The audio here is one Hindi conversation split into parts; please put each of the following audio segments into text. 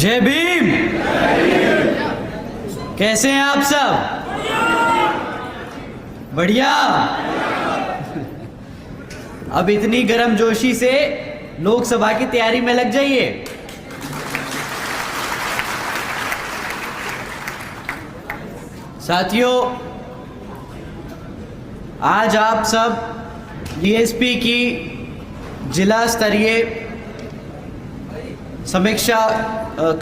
जय भीम। कैसे हैं आप सब? बढ़िया। अब इतनी गर्मजोशी से लोकसभा की तैयारी में लग जाइए। साथियों, आज आप सब डीएसपी की जिला स्तरीय समीक्षा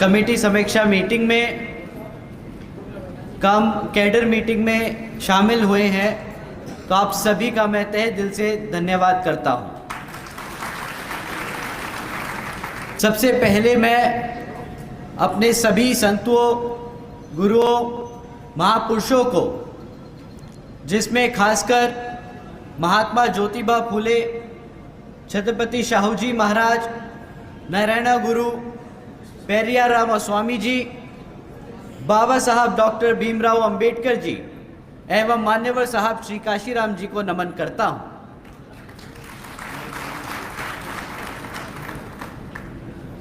कमेटी समीक्षा मीटिंग में कैडर मीटिंग में शामिल हुए हैं, तो आप सभी का मैं तहे दिल से धन्यवाद करता हूं। सबसे पहले मैं अपने सभी संतों, गुरुओं, महापुरुषों को, जिसमें खासकर महात्मा ज्योतिबा फूले, छत्रपति शाहू जी महाराज, नारायण गुरु, पेरियार रामा स्वामी जी, बाबा साहब डॉक्टर भीमराव अंबेडकर जी एवं मान्यवर साहब श्री काशीराम जी को नमन करता हूं।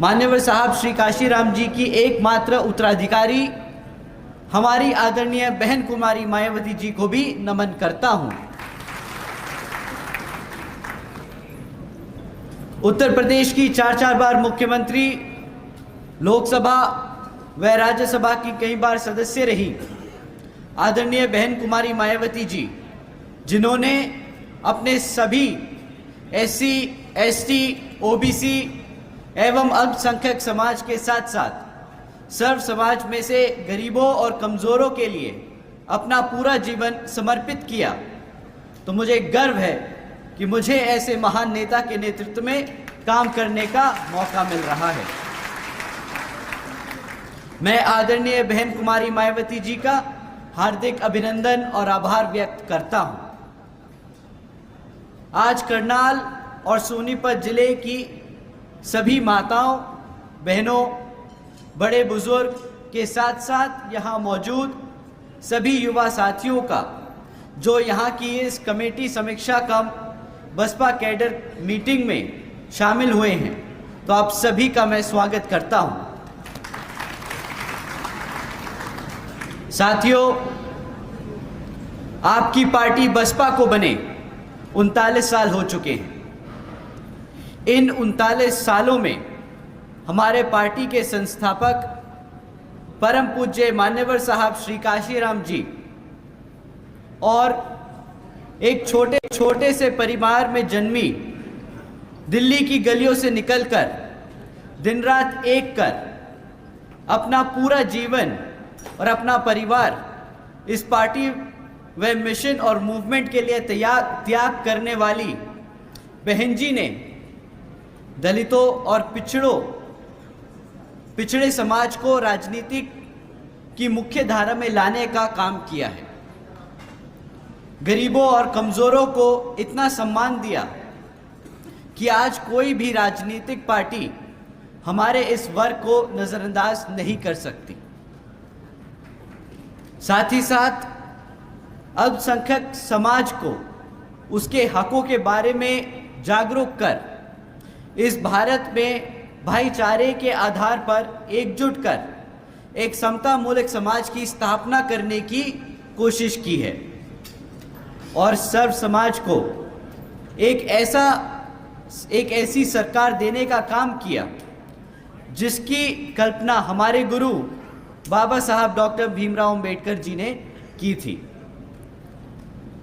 मान्यवर साहब श्री काशीराम जी की एकमात्र उत्तराधिकारी हमारी आदरणीय बहन कुमारी मायावती जी को भी नमन करता हूं। उत्तर प्रदेश की चार बार मुख्यमंत्री, लोकसभा व राज्यसभा की कई बार सदस्य रही आदरणीय बहन कुमारी मायावती जी, जिन्होंने अपने सभी एससी, एसटी, ओबीसी एवं अल्पसंख्यक समाज के साथ साथ सर्व समाज में से गरीबों और कमजोरों के लिए अपना पूरा जीवन समर्पित किया, तो मुझे गर्व है कि मुझे ऐसे महान नेता के नेतृत्व में काम करने का मौका मिल रहा है। मैं आदरणीय बहन कुमारी मायावती जी का हार्दिक अभिनंदन और आभार व्यक्त करता हूं। आज करनाल और सोनीपत जिले की सभी माताओं, बहनों, बड़े बुजुर्ग के साथ साथ यहाँ मौजूद सभी युवा साथियों का, जो यहाँ की इस कमेटी समीक्षा कम बसपा कैडर मीटिंग में शामिल हुए हैं, तो आप सभी का मैं स्वागत करता हूं। साथियों, आपकी पार्टी बसपा को बने 39 साल हो चुके हैं। इन 39 सालों में हमारे पार्टी के संस्थापक परम पूज्य मान्यवर साहब श्री काशीराम जी और एक छोटे से परिवार में जन्मी, दिल्ली की गलियों से निकलकर दिन रात एक कर अपना पूरा जीवन और अपना परिवार इस पार्टी व मिशन और मूवमेंट के लिए त्याग करने वाली बहन जी ने दलितों और पिछड़े समाज को राजनीति की मुख्य धारा में लाने का काम किया है। गरीबों और कमजोरों को इतना सम्मान दिया कि आज कोई भी राजनीतिक पार्टी हमारे इस वर्ग को नजरअंदाज नहीं कर सकती। साथ ही साथ अल्पसंख्यक समाज को उसके हकों के बारे में जागरूक कर इस भारत में भाईचारे के आधार पर एकजुट कर एक समता मूलक समाज की स्थापना करने की कोशिश की है और सर्व समाज को एक ऐसी सरकार देने का काम किया जिसकी कल्पना हमारे गुरु बाबा साहब डॉक्टर भीमराव अंबेडकर जी ने की थी।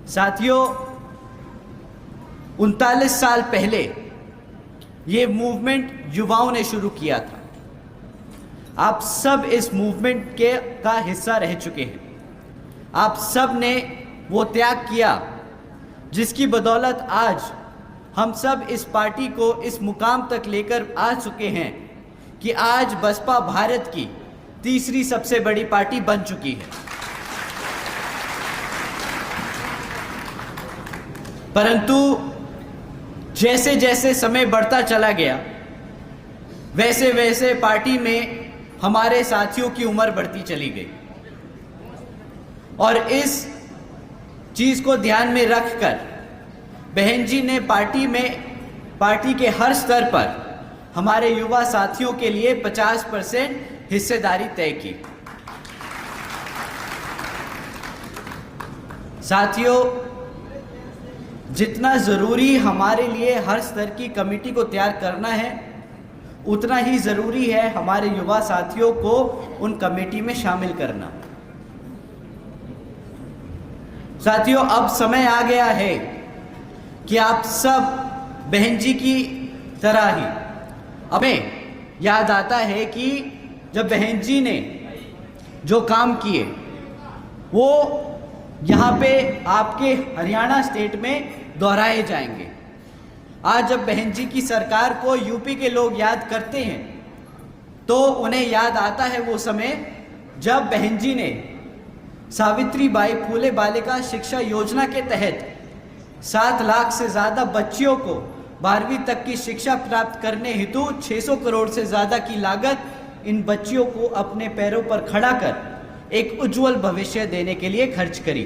साथियों, 39 साल पहले ये मूवमेंट युवाओं ने शुरू किया था। आप सब इस मूवमेंट का हिस्सा रह चुके हैं। आप सब ने वो त्याग किया जिसकी बदौलत आज हम सब इस पार्टी को इस मुकाम तक लेकर आ चुके हैं कि आज बसपा भारत की तीसरी सबसे बड़ी पार्टी बन चुकी है। परंतु जैसे जैसे समय बढ़ता चला गया, वैसे वैसे पार्टी में हमारे साथियों की उम्र बढ़ती चली गई और इस चीज को ध्यान में रखकर बहन जी ने पार्टी के हर स्तर पर हमारे युवा साथियों के लिए 50% हिस्सेदारी तय की। साथियों, जितना ज़रूरी हमारे लिए हर स्तर की कमेटी को तैयार करना है, उतना ही ज़रूरी है हमारे युवा साथियों को उन कमेटी में शामिल करना। साथियों, अब समय आ गया है कि आप सब बहन जी की तरह ही, हमें याद आता है कि जब बहन जी ने जो काम किए वो यहाँ पे आपके हरियाणा स्टेट में दोहराए जाएंगे। आज जब बहन जी की सरकार को यूपी के लोग याद करते हैं तो उन्हें याद आता है वो समय जब बहन जी ने सावित्रीबाई फुले बालिका शिक्षा योजना के तहत 7 लाख से ज़्यादा बच्चियों को 12वीं तक की शिक्षा प्राप्त करने हेतु 600 करोड़ से ज़्यादा की लागत इन बच्चियों को अपने पैरों पर खड़ा कर एक उज्जवल भविष्य देने के लिए खर्च करी।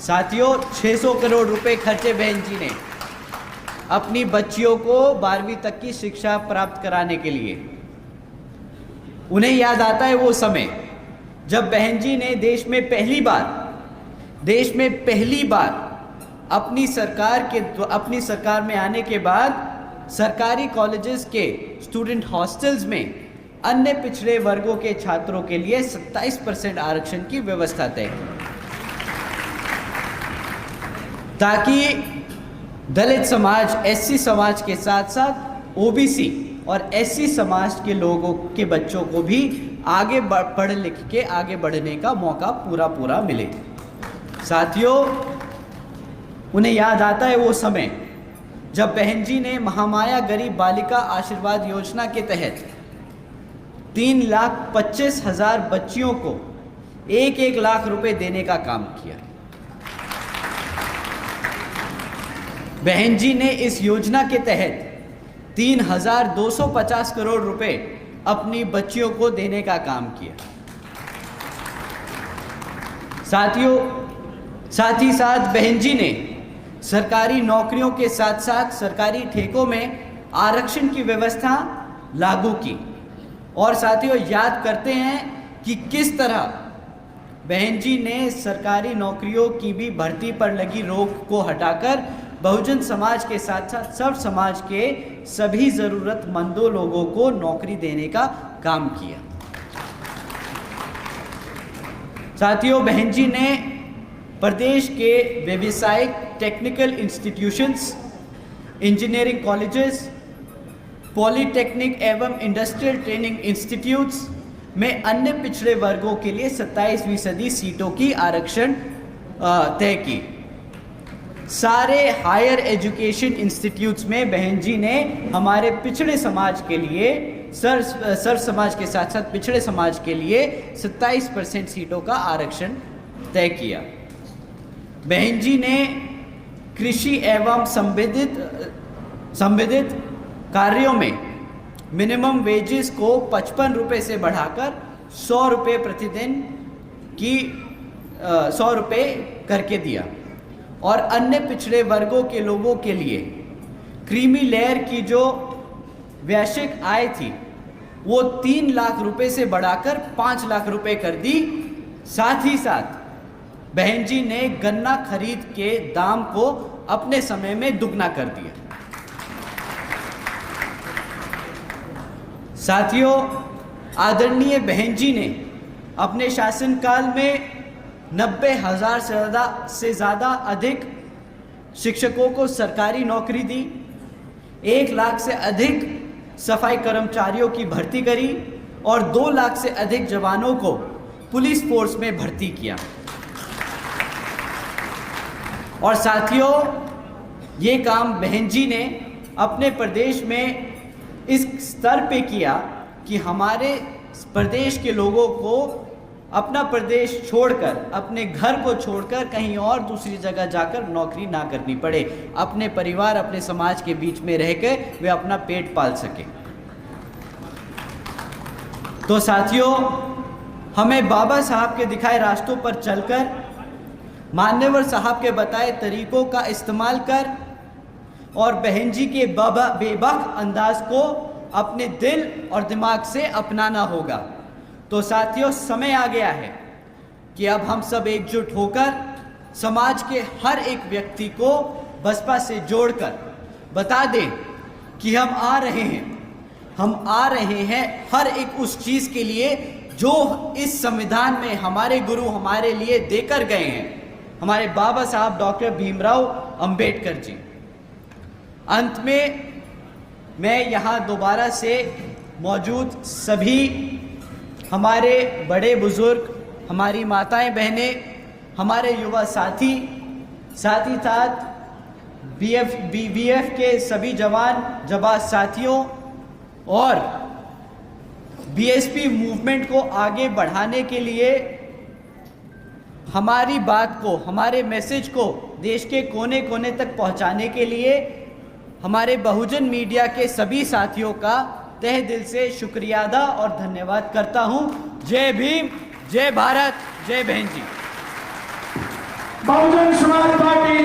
साथियों, 600 करोड़ रुपए खर्चे बहन जी ने अपनी बच्चियों को 12वीं तक की शिक्षा प्राप्त कराने के लिए। उन्हें याद आता है वो समय जब बहन जी ने देश में पहली बार अपनी सरकार में आने के बाद सरकारी कॉलेजेस के स्टूडेंट हॉस्टल्स में अन्य पिछड़े वर्गों के छात्रों के लिए 27% आरक्षण की व्यवस्था तय की, ताकि दलित समाज, एससी समाज के साथ साथ ओबीसी और एससी समाज के लोगों के बच्चों को भी आगे पढ़ लिख के आगे बढ़ने का मौका पूरा मिले। साथियों, उन्हें याद आता है वो समय जब बहन जी ने महामाया गरीब बालिका आशीर्वाद योजना के तहत 3,25,000 बच्चियों को 1-1 लाख रुपए देने का काम किया। बहन जी ने इस योजना के तहत 3,250 करोड़ रुपए अपनी बच्चियों को देने का काम किया। साथियों, साथ ही साथ बहन जी ने सरकारी नौकरियों के साथ साथ सरकारी ठेकों में आरक्षण की व्यवस्था लागू की। और साथियों, याद करते हैं कि किस तरह बहन जी ने सरकारी नौकरियों की भी भर्ती पर लगी रोक को हटाकर बहुजन समाज के साथ साथ सब समाज के सभी ज़रूरतमंदों लोगों को नौकरी देने का काम किया। साथियों, बहन जी ने प्रदेश के व्यावसायिक technical institutions, engineering colleges, polytechnic एवं इंडस्ट्रियल ट्रेनिंग इंस्टीट्यूट्स में अन्य पिछड़े वर्गों के लिए 27% सीटों की आरक्षण तय की। सारे हायर एजुकेशन इंस्टीट्यूट्स में बहन जी ने हमारे पिछड़े समाज के लिए, सर समाज के साथ साथ पिछड़े समाज के लिए 27% सीटों का आरक्षण तय किया। बहन जी ने कृषि एवं संबंधित कार्यों में मिनिमम वेजेस को 55 रुपये से बढ़ाकर 100 रुपये प्रतिदिन की 100 रुपये करके दिया। और अन्य पिछड़े वर्गों के लोगों के लिए क्रीमी लेयर की जो वैश्विक आय थी वो 3 लाख रुपए से बढ़ाकर 5 लाख रुपए कर दी। साथ ही साथ बहन जी ने गन्ना खरीद के दाम को अपने समय में दुगना कर दिया। साथियों, आदरणीय बहन जी ने अपने शासनकाल में 90,000 से ज़्यादा अधिक शिक्षकों को सरकारी नौकरी दी, 1 लाख से अधिक सफाई कर्मचारियों की भर्ती करी और 2 लाख से अधिक जवानों को पुलिस फोर्स में भर्ती किया। और साथियों, ये काम बहन जी ने अपने प्रदेश में इस स्तर पे किया कि हमारे प्रदेश के लोगों को अपना प्रदेश छोड़कर, अपने घर को छोड़कर कहीं और दूसरी जगह जाकर नौकरी ना करनी पड़े, अपने परिवार, अपने समाज के बीच में रहकर वे अपना पेट पाल सके। तो साथियों, हमें बाबा साहब के दिखाए रास्तों पर चलकर, मान्यवर साहब के बताए तरीकों का इस्तेमाल कर और बहन जी के बेबाक अंदाज को अपने दिल और दिमाग से अपनाना होगा। तो साथियों, समय आ गया है कि अब हम सब एकजुट होकर समाज के हर एक व्यक्ति को बसपा से जोड़कर बता दें कि हम आ रहे हैं हर एक उस चीज़ के लिए जो इस संविधान में हमारे गुरु हमारे लिए देकर गए हैं, हमारे बाबा साहब डॉक्टर भीमराव अंबेडकर जी। अंत में मैं यहाँ दोबारा से मौजूद सभी हमारे बड़े बुजुर्ग, हमारी माताएं बहनें, हमारे युवा साथी, साथ ही साथ बीएफ के सभी जवान जाबाज साथियों और बीएसपी मूवमेंट को आगे बढ़ाने के लिए हमारी बात को, हमारे मैसेज को देश के कोने कोने तक पहुंचाने के लिए हमारे बहुजन मीडिया के सभी साथियों का तहे दिल से शुक्रिया अदा और धन्यवाद करता हूं। जय भीम, जय भारत, जय बहन जी। बहुजन समाज पार्टी